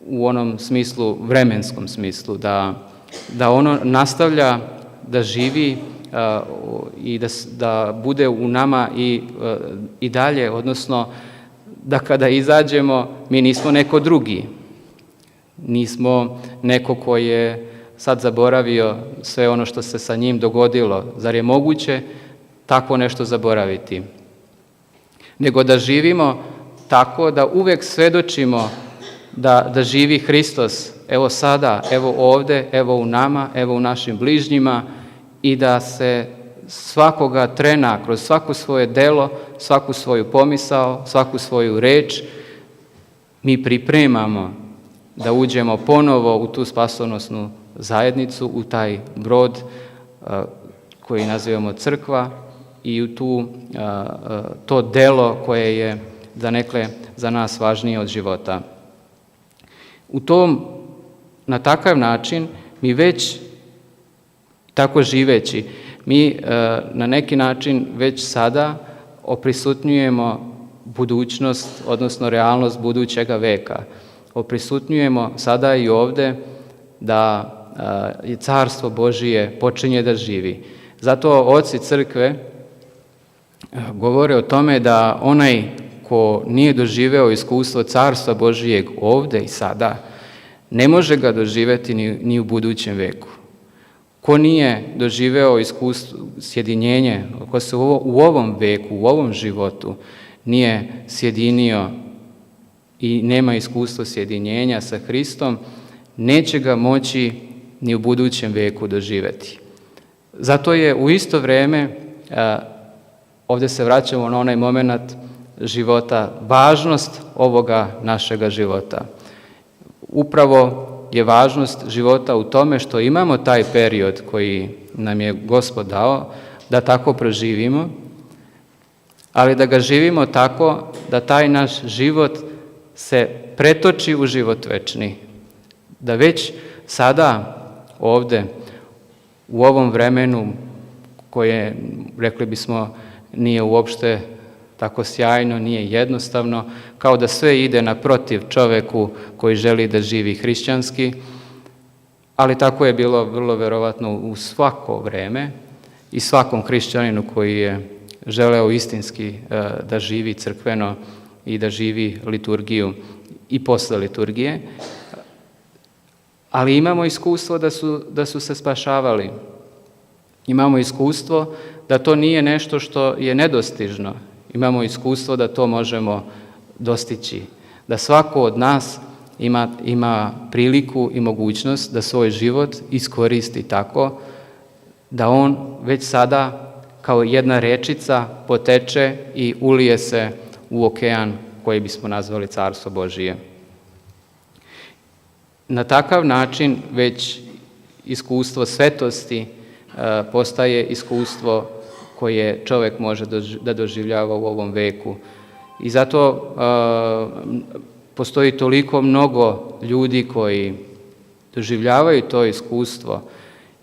[SPEAKER 1] u onom smislu, vremenskom smislu, da ono nastavlja da živi i da bude u nama i dalje, odnosno da kada izađemo mi nismo neko drugi, nismo neko ko je sad zaboravio sve ono što se sa njim dogodilo. Zar je moguće tako nešto zaboraviti? Nego da živimo tako da uvek svedočimo da živi Hristos, evo sada, evo ovde, evo u nama, evo u našim bližnjima, i da se svakoga trena, kroz svako svoje delo, svaku svoju pomisao, svaku svoju reč, mi pripremamo da uđemo ponovo u tu spasonosnu zajednicu, u taj brod koji nazivamo crkva i u to delo koje je zanekle za nas važnije od života. Na takav način mi već tako živeći, mi na neki način već sada oprisutnjujemo budućnost, odnosno realnost budućega veka. Oprisutnjujemo sada i ovde da je Carstvo Božije počinje da živi. Zato oci crkve govore o tome da onaj ko nije doživeo iskustvo Carstva Božijeg ovde i sada, ne može ga doživeti ni u budućem veku. Ko nije doživeo iskustvo sjedinjenje, ko se u ovom veku, u ovom životu nije sjedinio i nema iskustvo sjedinjenja sa Hristom, neće ga moći ni u budućem veku doživeti. Zato je u isto vrijeme, ovdje se vraćamo na onaj moment života, važnost ovoga našega života. Upravo je važnost života u tome što imamo taj period koji nam je Gospod dao, da tako proživimo, ali da ga živimo tako da taj naš život se pretoči u život večni. Da već sada ovde, u ovom vremenu koje, rekli bismo, nije uopšte tako sjajno, nije jednostavno, kao da sve ide naprotiv čoveku koji želi da živi hrišćanski, ali tako je bilo vrlo verovatno u svako vreme i svakom hrišćaninu koji je želeo istinski da živi crkveno i da živi liturgiju i posle liturgije. Ali imamo iskustvo da su se spašavali. Imamo iskustvo da to nije nešto što je nedostižno. Imamo iskustvo da to možemo dostići. Da svako od nas ima priliku i mogućnost da svoj život iskoristi tako da on već sada kao jedna rečica poteče i ulije se u okean koji bismo nazvali Carstvo Božije. Na takav način već iskustvo svetosti postaje iskustvo koje čovjek može da doživljava u ovom veku. I zato postoji toliko mnogo ljudi koji doživljavaju to iskustvo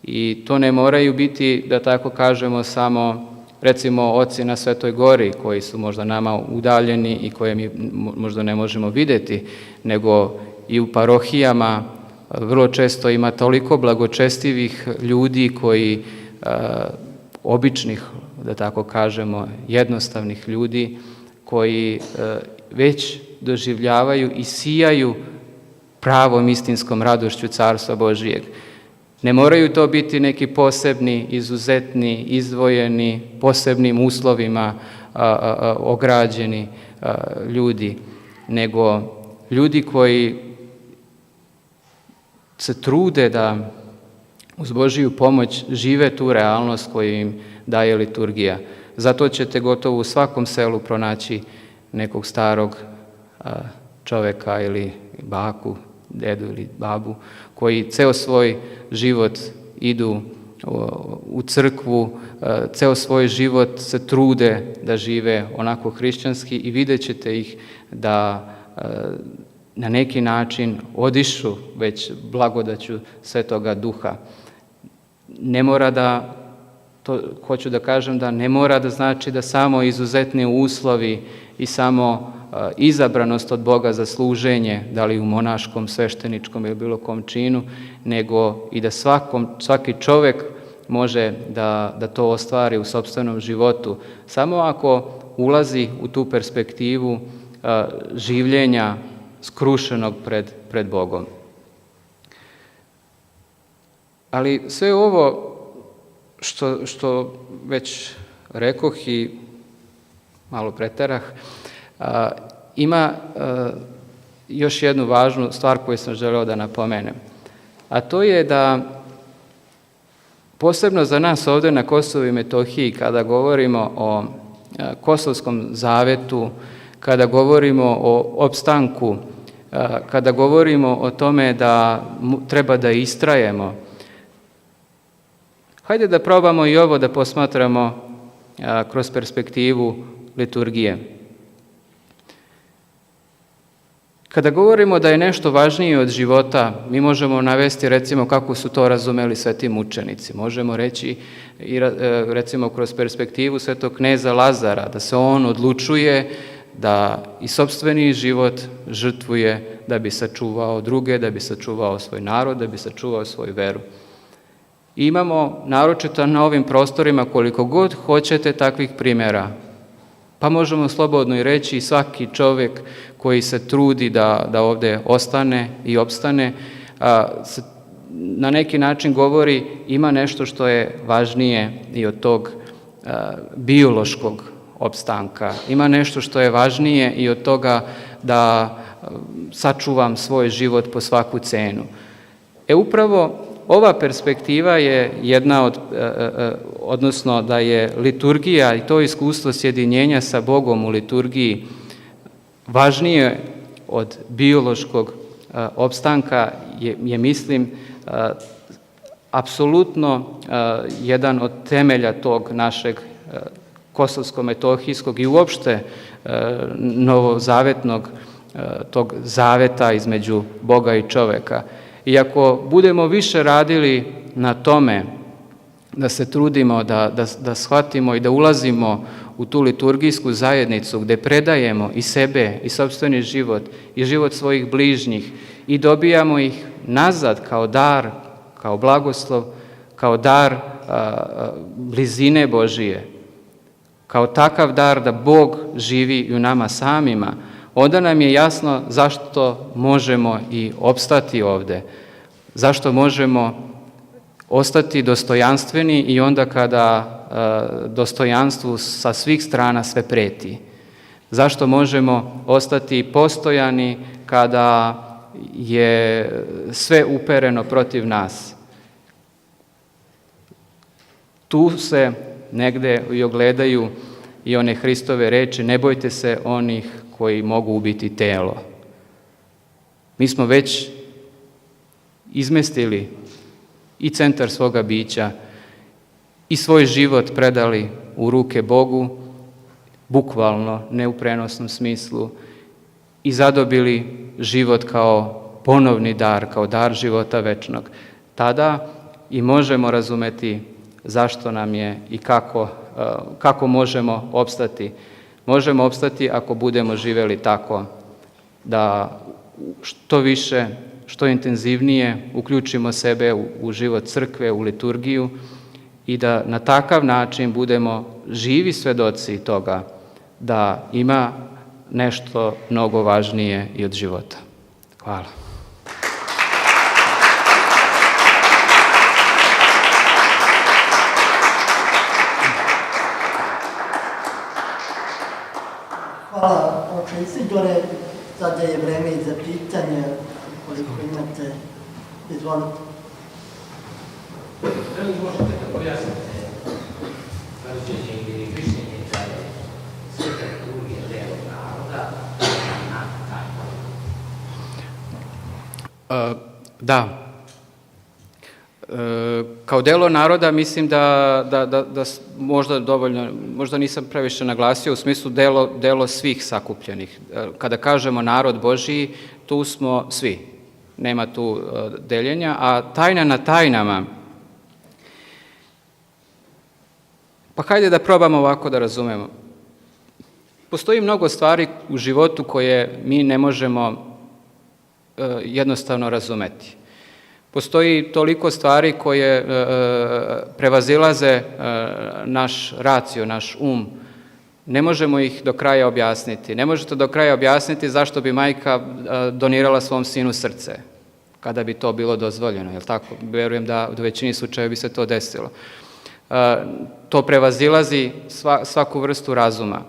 [SPEAKER 1] i to ne moraju biti, da tako kažemo, samo recimo oci na Svetoj Gori koji su možda nama udaljeni i koje mi možda ne možemo vidjeti, nego i u parohijama vrlo često ima toliko blagočestivih ljudi koji, običnih, da tako kažemo, jednostavnih ljudi koji već doživljavaju i sijaju pravom istinskom radošću Carstva Božijeg. Ne moraju to biti neki posebni, izuzetni, izdvojeni, posebnim uslovima ograđeni ljudi, nego ljudi koji se trude da uz Božiju pomoć žive tu realnost koju im daje liturgija. Zato ćete gotovo u svakom selu pronaći nekog starog čoveka ili baku, dedu ili babu, koji ceo svoj život idu u crkvu, ceo svoj život se trude da žive onako hrišćanski i vidjet ćete ih da na neki način odišu već blagodaću Svetoga Duha. Ne mora da, to hoću da kažem, da ne mora da znači da samo izuzetni uslovi i samo izabranost od Boga za služenje, da li u monaškom, svešteničkom ili bilo kom činu, nego i da svaki čovjek može da to ostvari u sopstvenom životu. Samo ako ulazi u tu perspektivu življenja skrušenog pred Bogom. Ali sve ovo što već rekoh i malo preterah, ima još jednu važnu stvar koju sam želeo da napomenem. A to je da posebno za nas ovdje na Kosovu i Metohiji, kada govorimo o Kosovskom zavetu, kada govorimo o opstanku, kada govorimo o tome da treba da istrajemo, hajde da probamo i ovo da posmatramo kroz perspektivu liturgije. Kada govorimo da je nešto važnije od života, mi možemo navesti recimo kako su to razumeli sveti mučenici. Možemo reći i recimo kroz perspektivu svetog kneza Lazara, da se on odlučuje da i sopstveni život žrtvuje da bi sačuvao druge, da bi sačuvao svoj narod, da bi sačuvao svoju veru. Imamo, naročito na ovim prostorima, koliko god hoćete takvih primjera. Pa možemo slobodno i reći, svaki čovjek koji se trudi da ovdje ostane i opstane, na neki način govori ima nešto što je važnije i od tog biološkog opstanka. Ima nešto što je važnije i od toga da sačuvam svoj život po svaku cenu. Upravo ova perspektiva je jedna odnosno da je liturgija i to iskustvo sjedinjenja sa Bogom u liturgiji važnije od biološkog opstanka je mislim, apsolutno jedan od temelja tog našeg kosovsko-metohijskog i uopšte novozavetnog tog zaveta između Boga i čoveka. I ako budemo više radili na tome da se trudimo, da shvatimo i da ulazimo u tu liturgijsku zajednicu gdje predajemo i sebe i sopstveni život i život svojih bližnjih i dobijamo ih nazad kao dar, kao blagoslov, kao dar blizine Božije, kao takav dar da Bog živi i u nama samima, onda nam je jasno zašto možemo i opstati ovdje, zašto možemo ostati dostojanstveni i onda kada dostojanstvu sa svih strana sve preti. Zašto možemo ostati postojani kada je sve upereno protiv nas. Tu se negde i ogledaju i one Hristove reči, ne bojte se onih koji mogu ubiti telo. Mi smo već izmestili i centar svoga bića i svoj život predali u ruke Bogu, bukvalno, ne u prenosnom smislu, i zadobili život kao ponovni dar, kao dar života večnog. Tada i možemo razumeti zašto nam je i kako možemo opstati. Možemo opstati ako budemo živjeli tako da što više, što intenzivnije uključimo sebe u život crkve, u liturgiju i da na takav način budemo živi svedoci toga da ima nešto mnogo važnije i od života. Hvala.
[SPEAKER 2] Hvala, oče Isidore. Sada je vreme i za pitanje, koliko imate. Izvolite.
[SPEAKER 3] Da li možete da pojasnite različenje ili mišljenje da je sveta liturgija delo naroda na taj?
[SPEAKER 1] Da. Kao delo naroda mislim da možda dovoljno, možda nisam previše naglasio, u smislu delo svih sakupljenih. Kada kažemo narod Božiji, tu smo svi. Nema tu deljenja, a tajna na tajnama. Pa hajde da probamo ovako da razumemo. Postoji mnogo stvari u životu koje mi ne možemo jednostavno razumeti. Postoji toliko stvari koje prevazilaze naš racio, naš um. Ne možemo ih do kraja objasniti. Ne možete do kraja objasniti zašto bi majka donirala svom sinu srce, kada bi to bilo dozvoljeno, je li tako? Vjerujem da u većini slučajeva bi se to desilo. To prevazilazi svaku vrstu razuma.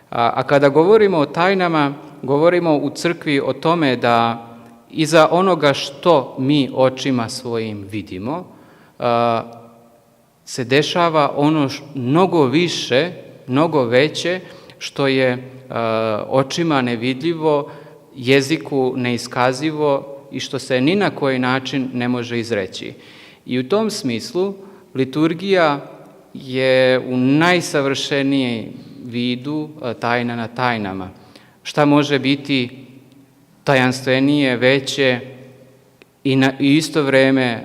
[SPEAKER 1] A kada govorimo o tajnama, govorimo u crkvi o tome da iza onoga što mi očima svojim vidimo, se dešava ono mnogo više, mnogo veće, što je očima nevidljivo, jeziku neiskazivo i što se ni na koji način ne može izreći. I u tom smislu liturgija je u najsavršenijem vidu tajna na tajnama. Šta može biti tajanstvenije, veće i isto vrijeme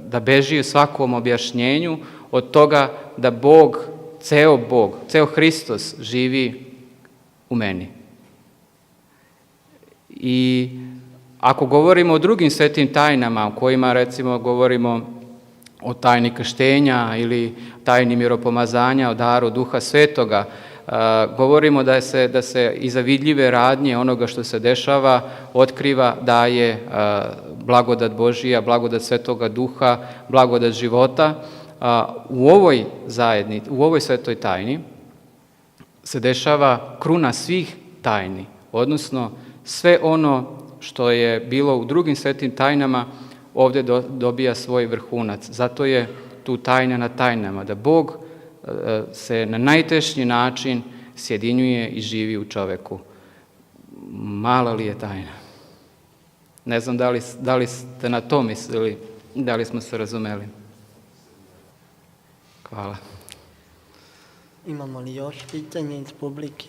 [SPEAKER 1] da beži u svakom objašnjenju od toga da Bog, ceo Hristos živi u meni. I Ako govorimo o drugim svetim tajnama, u kojima recimo govorimo o tajni krštenja ili tajni miropomazanja, o daru Duha Svetoga, govorimo da se iza vidljive radnje onoga što se dešava otkriva da je blagodat Božija, blagodat Svetoga Duha, blagodat života. U ovoj zajednici, u ovoj svetoj tajni se dešava kruna svih tajni, odnosno sve ono što je bilo u drugim svetim tajnama ovdje dobija svoj vrhunac. Zato je tu tajna na tajnama, da Bog se na najtešnji način sjedinjuje i živi u čoveku. Mala li je tajna? Ne znam da li ste na to mislili, da li smo se razumeli. Hvala.
[SPEAKER 2] Imamo li još pitanja iz publike?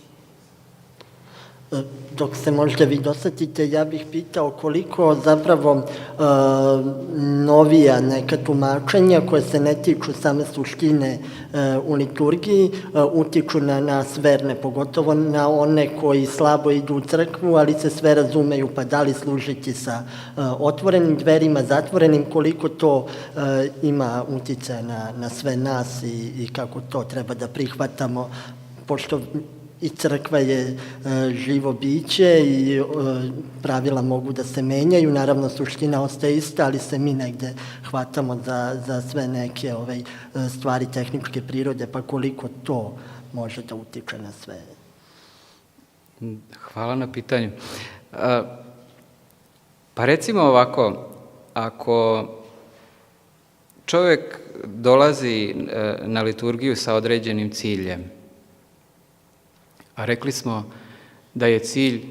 [SPEAKER 2] Dok se možda vi dosetite, ja bih pitao koliko zapravo novija neka tumačenja koje se ne tiču same suštine u liturgiji, utiču na nas verne, pogotovo na one koji slabo idu u crkvu, ali se sve razumeju, pa da li služiti sa otvorenim dverima, zatvorenim, koliko to ima uticaja na sve nas i kako to treba da prihvatamo, pošto i crkva je živo biće i pravila mogu da se menjaju, naravno suština ostaje ista, ali se mi negde hvatamo za sve neke stvari tehničke prirode, pa koliko to može da utiče na sve.
[SPEAKER 1] Hvala na pitanju. Pa recimo ovako, ako čovjek dolazi na liturgiju sa određenim ciljem, a rekli smo da je cilj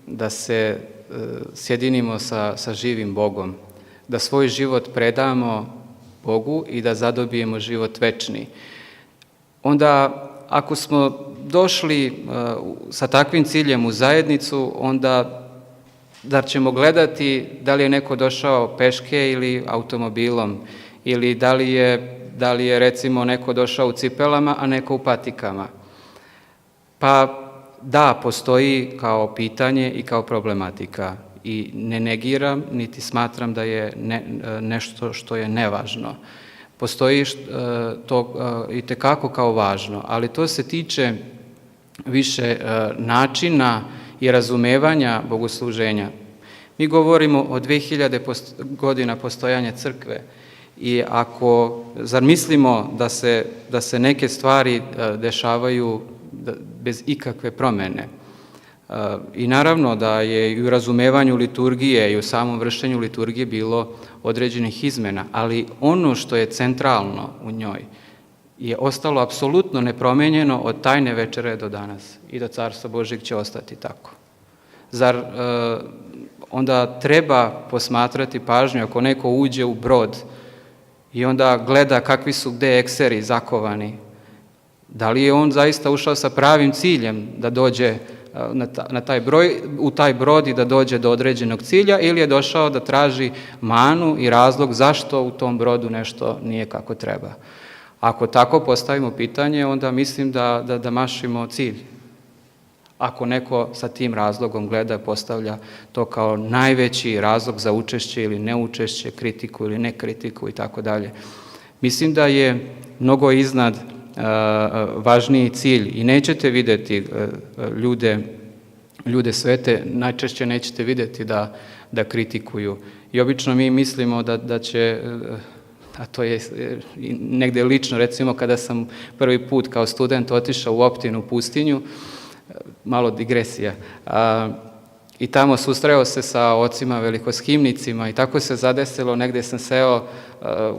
[SPEAKER 1] da se sjedinimo sa živim Bogom, da svoj život predamo Bogu i da zadobijemo život večni. Onda, ako smo došli sa takvim ciljem u zajednicu, onda da ćemo gledati da li je neko došao peške ili automobilom, ili da li je recimo neko došao u cipelama, a neko u patikama. Pa da, postoji kao pitanje i kao problematika i ne negiram, niti smatram da je nešto što je nevažno. Postoji to itekako kao važno, ali to se tiče više načina i razumevanja bogosluženja. Mi govorimo o 2000 godina postojanja crkve i zar mislimo da se neke stvari dešavaju bez ikakve promene? I naravno da je i u razumevanju liturgije i u samom vršenju liturgije bilo određenih izmena, ali ono što je centralno u njoj je ostalo apsolutno nepromenjeno od tajne večere do danas i do Carstva Božjeg će ostati tako. Zar onda treba posmatrati pažnju ako neko uđe u brod i onda gleda kakvi su gde ekseri zakovani, da li je on zaista ušao sa pravim ciljem da dođe u taj brod i da dođe do određenog cilja ili je došao da traži manu i razlog zašto u tom brodu nešto nije kako treba. Ako tako postavimo pitanje, onda mislim da mašimo cilj. Ako neko sa tim razlogom gleda, postavlja to kao najveći razlog za učešće ili neučešće, kritiku ili nekritiku i tako dalje. Mislim da je mnogo iznad važniji cilj i nećete vidjeti ljude svete, najčešće nećete vidjeti da kritikuju. I obično mi mislimo da će, a to je negde lično, recimo kada sam prvi put kao student otišao u Optinu pustinju, malo digresija, i tamo susreo se sa ocima velikoshimnicima i tako se zadesilo, negde sam seo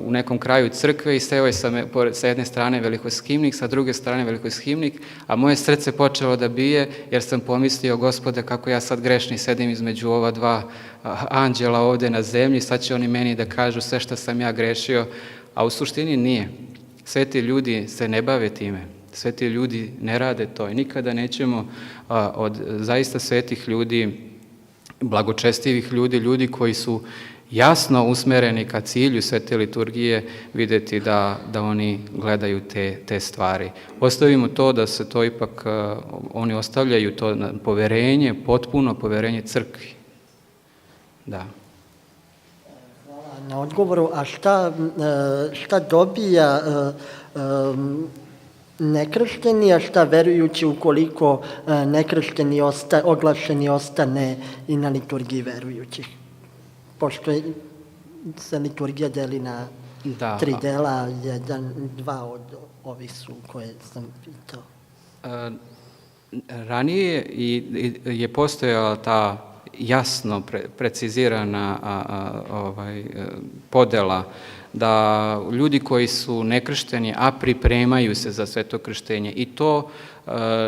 [SPEAKER 1] u nekom kraju crkve i seo je sa jedne strane velikoshimnik, sa druge strane velikoshimnik, a moje srce počelo da bije jer sam pomislio, Gospode, kako ja sad grešni sedim između ova dva anđela ovde na zemlji, sad će oni meni da kažu sve što sam ja grešio, a u suštini nije. Sveti ljudi se ne bave time. Sveti ljudi ne rade to i nikada nećemo od zaista svetih ljudi, blagočestivih ljudi, ljudi koji su jasno usmereni ka cilju svete liturgije, vidjeti da oni gledaju te stvari. Ostavimo to da se to ipak, oni ostavljaju to poverenje, potpuno poverenje crkvi. Da.
[SPEAKER 2] Hvala na odgovoru. A šta dobija nekršteni, a šta verujući ukoliko nekršteni oglašeni ostane i na liturgiji verujućih? Pošto se liturgija deli na 3 dela, dva od ovih su koje sam pitao.
[SPEAKER 1] Ranije je postojala ta jasno precizirana podela da ljudi koji su nekršteni, a pripremaju se za sveto krštenje, i to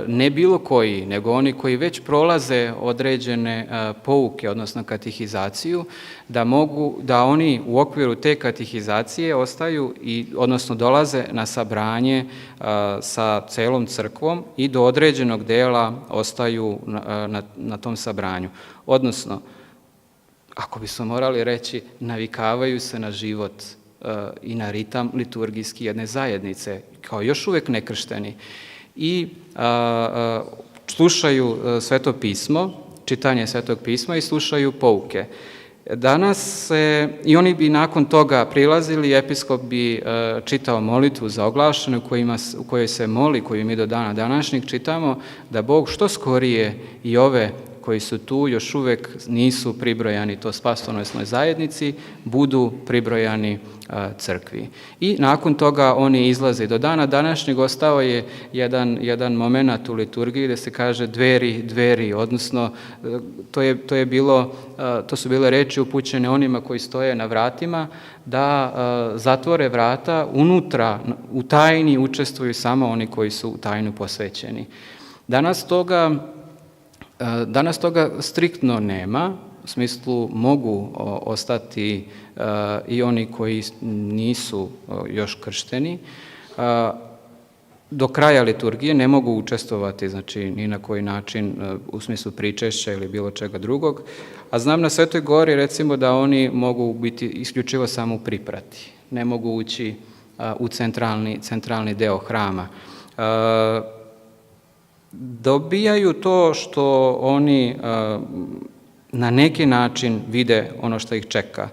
[SPEAKER 1] ne bilo koji, nego oni koji već prolaze određene pouke, odnosno katehizaciju, da oni u okviru te katehizacije ostaju, odnosno dolaze na sabranje sa celom crkvom i do određenog dela ostaju na tom sabranju. Odnosno, ako bismo morali reći, navikavaju se na život i na ritam liturgijski jedne zajednice, kao još uvek nekršteni, i slušaju sveto pismo, čitanje svetog pisma i slušaju pouke. Danas i oni bi nakon toga prilazili, episkop bi čitao molitvu za oglašene u kojoj se moli, koju mi do dana današnjeg čitamo, da Bog što skorije i ove koji su tu još uvek nisu pribrojani to spasonosnoj zajednici, budu pribrojani crkvi. I nakon toga oni izlaze. Do dana današnjeg ostao je jedan moment u liturgiji gde se kaže dveri, odnosno to su bile reči upućene onima koji stoje na vratima, da zatvore vrata, unutra u tajni učestvuju samo oni koji su u tajnu posvećeni. Danas toga striktno nema, u smislu mogu ostati i oni koji nisu još kršteni. Do kraja liturgije ne mogu učestvovati, znači ni na koji način u smislu pričešća ili bilo čega drugog, a znam na Svetoj Gori recimo da oni mogu biti isključivo samo u priprati, ne mogu ući u centralni deo hrama. Dobijaju to što oni na neki način vide ono što ih čeka.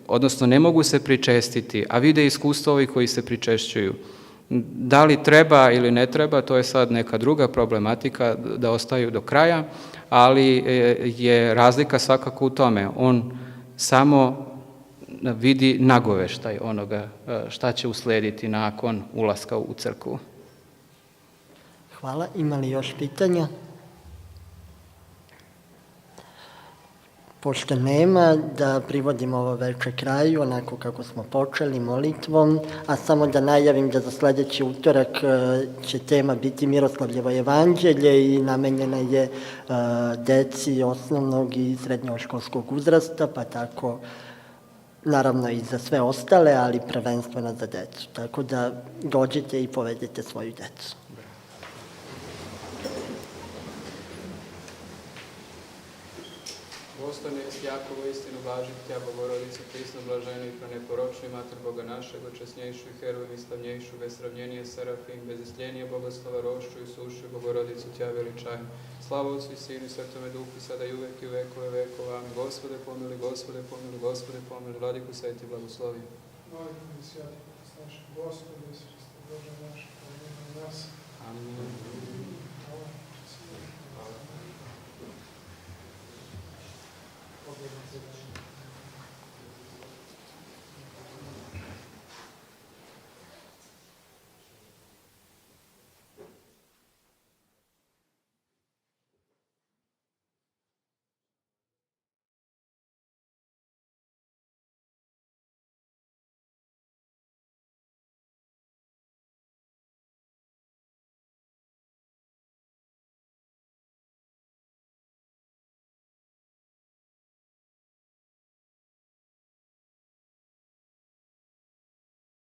[SPEAKER 1] Odnosno, ne mogu se pričestiti, a vide iskustvo ovih koji se pričešćuju. Da li treba ili ne treba, to je sad neka druga problematika da ostaju do kraja, ali je razlika svakako u tome. On samo vidi nagoveštaj onoga šta će uslediti nakon ulaska u crkvu.
[SPEAKER 2] Hvala. Ima li još pitanja? Pošto nema, da privodimo ovo veče kraju, onako kako smo počeli, molitvom, a samo da najavim da za sledeći utorak će tema biti Miroslavljevo evanđelje i namenjena je deci osnovnog i srednjoškolskog uzrasta, pa tako naravno i za sve ostale, ali prvenstveno za decu. Tako da dođite i povedete svoju decu.
[SPEAKER 1] Dostojno jest Jakovo istinu blažiti Tja, Bogorodice, prisno blaženi i preneporočni, Mater Boga našeg, očesnjejšu i herovim i slavnjejšu, bez sravnjenije Serafim, bez isljenije Bogoslova rošću i sušu i Bogorodicu Tja veličaj. Slava Otcu i Sinu i Svetome Duhu, sada i uvek i u vekove vekova. Amin. Gospode pomili, Gospode pomili, Gospode pomili, Vladiku sveti blagoslovi.
[SPEAKER 4] Vladiku sveti, Gospode, Gospode,